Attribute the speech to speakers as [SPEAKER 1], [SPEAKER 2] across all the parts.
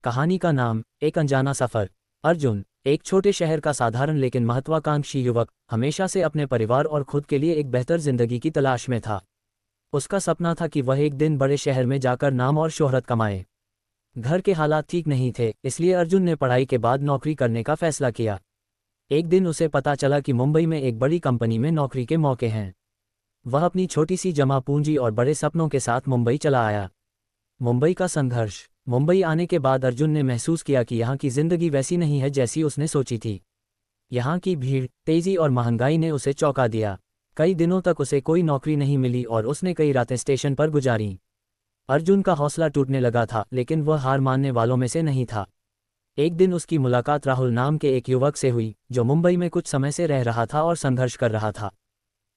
[SPEAKER 1] कहानी का नाम एक अनजाना सफर। अर्जुन एक छोटे शहर का साधारण लेकिन महत्वाकांक्षी युवक हमेशा से अपने परिवार और खुद के लिए एक बेहतर जिंदगी की तलाश में था। उसका सपना था कि वह एक दिन बड़े शहर में जाकर नाम और शोहरत कमाए। घर के हालात ठीक नहीं थे, इसलिए अर्जुन ने पढ़ाई के बाद नौकरी करने का फैसला किया। एक दिन उसे पता चला कि मुंबई में एक बड़ी कंपनी में नौकरी के मौके हैं। वह अपनी छोटी सी जमा पूंजी और बड़े सपनों के साथ मुंबई चला आया। मुंबई का संघर्ष। मुंबई आने के बाद अर्जुन ने महसूस किया कि यहाँ की जिंदगी वैसी नहीं है जैसी उसने सोची थी। यहाँ की भीड़, तेजी और महंगाई ने उसे चौंका दिया। कई दिनों तक उसे कोई नौकरी नहीं मिली और उसने कई रातें स्टेशन पर गुजारी। अर्जुन का हौसला टूटने लगा था, लेकिन वह हार मानने वालों में से नहीं था। एक दिन उसकी मुलाकात राहुल नाम के एक युवक से हुई, जो मुंबई में कुछ समय से रह रहा था और संघर्ष कर रहा था।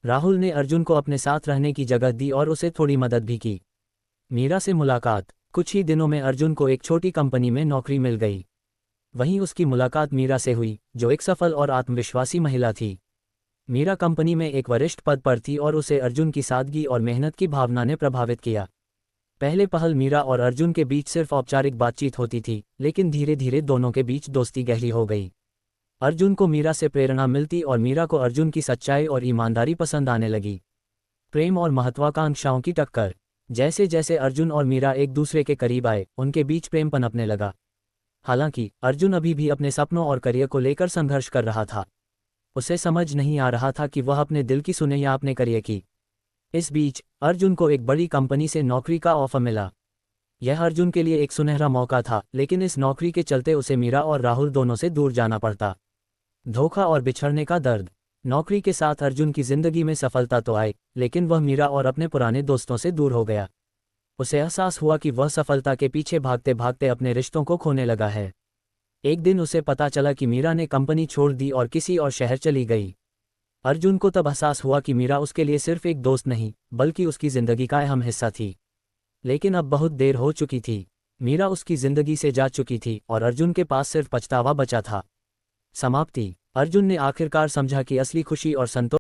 [SPEAKER 1] राहुल ने अर्जुन को अपने साथ रहने की जगह दी और उसे थोड़ी मदद भी की। मीरा से मुलाकात। कुछ ही दिनों में अर्जुन को एक छोटी कंपनी में नौकरी मिल गई। वहीं उसकी मुलाकात मीरा से हुई, जो एक सफल और आत्मविश्वासी महिला थी। मीरा कंपनी में एक वरिष्ठ पद पर थी और उसे अर्जुन की सादगी और मेहनत की भावना ने प्रभावित किया। पहले पहल मीरा और अर्जुन के बीच सिर्फ औपचारिक बातचीत होती थी, लेकिन धीरे धीरे दोनों के बीच दोस्ती गहरी हो गई। अर्जुन को मीरा से प्रेरणा मिलती और मीरा को अर्जुन की सच्चाई और ईमानदारी पसंद आने लगी। प्रेम और महत्वाकांक्षाओं की टक्कर। जैसे जैसे अर्जुन और मीरा एक दूसरे के करीब आए, उनके बीच प्रेम पनपने लगा। हालांकि अर्जुन अभी भी अपने सपनों और करियर को लेकर संघर्ष कर रहा था। उसे समझ नहीं आ रहा था कि वह अपने दिल की सुने या अपने करियर की। इस बीच अर्जुन को एक बड़ी कंपनी से नौकरी का ऑफर मिला। यह अर्जुन के लिए एक सुनहरा मौका था, लेकिन इस नौकरी के चलते उसे मीरा और राहुल दोनों से दूर जाना पड़ता। धोखा और बिछड़ने का दर्द। नौकरी के साथ अर्जुन की जिंदगी में सफलता तो आई, लेकिन वह मीरा और अपने पुराने दोस्तों से दूर हो गया। उसे एहसास हुआ कि वह सफलता के पीछे भागते भागते अपने रिश्तों को खोने लगा है। एक दिन उसे पता चला कि मीरा ने कंपनी छोड़ दी और किसी और शहर चली गई। अर्जुन को तब एहसास हुआ कि मीरा उसके लिए सिर्फ एक दोस्त नहीं, बल्कि उसकी जिंदगी का अहम हिस्सा थी। लेकिन अब बहुत देर हो चुकी थी। मीरा उसकी जिंदगी से जा चुकी थी और अर्जुन के पास सिर्फ पछतावा बचा था। समाप्ति। अर्जुन ने आखिरकार समझा कि असली खुशी और संतोष